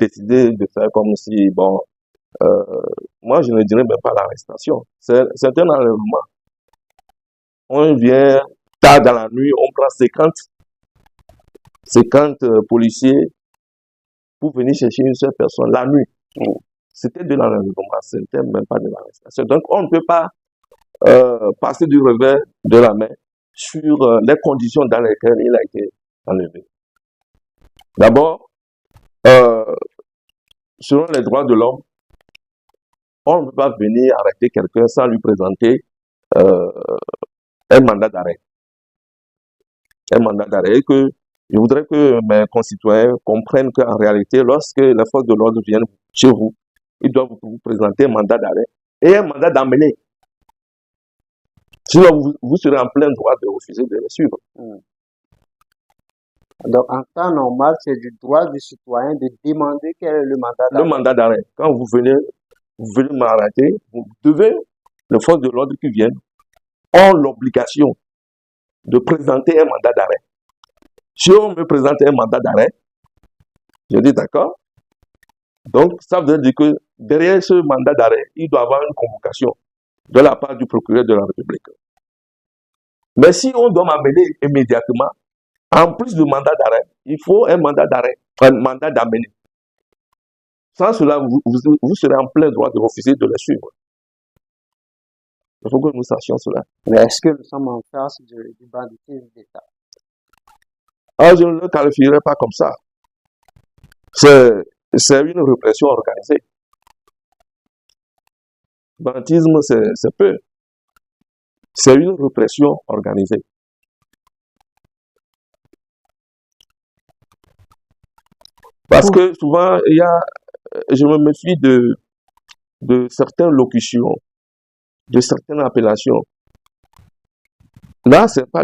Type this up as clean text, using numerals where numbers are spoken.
décidé de faire comme si, bon, moi je ne dirais même pas l'arrestation. C'est un enlèvement. On vient tard dans la nuit, on prend 50 policiers pour venir chercher une seule personne la nuit. C'était de l'enlèvement, c'était même pas de l'arrestation. Donc on ne peut pas passer du revers de la main sur les conditions dans lesquelles il a été enlevé. D'abord, selon les droits de l'homme, on ne peut pas venir arrêter quelqu'un sans lui présenter un mandat d'arrêt. Un mandat d'arrêt que je voudrais que mes concitoyens comprennent qu'en réalité, lorsque les forces de l'ordre viennent chez vous, ils doivent vous présenter un mandat d'arrêt et un mandat d'amener. Sinon, vous serez en plein droit de refuser de les suivre. Donc, en temps normal, c'est du droit du citoyen de demander quel est le mandat d'arrêt. Le mandat d'arrêt. Quand vous venez m'arrêter, vous devez, les forces de l'ordre qui viennent, ont l'obligation de présenter un mandat d'arrêt. Si on me présente un mandat d'arrêt, je dis d'accord. Donc, ça veut dire que derrière ce mandat d'arrêt, il doit y avoir une convocation de la part du procureur de la République. Mais si on doit m'amener immédiatement, en plus du mandat d'arrêt, il faut un mandat d'arrêt, un mandat d'amener. Sans cela, vous serez en plein droit de refuser de les suivre. Il faut que nous sachions cela. Mais est-ce que nous sommes en face du banditisme d'État? Ah, je ne le qualifierai pas comme ça. C'est une répression organisée. Banditisme, c'est peu. C'est une répression organisée. Parce que souvent, je me méfie de certaines locutions, de certaines appellations. Là, c'est pas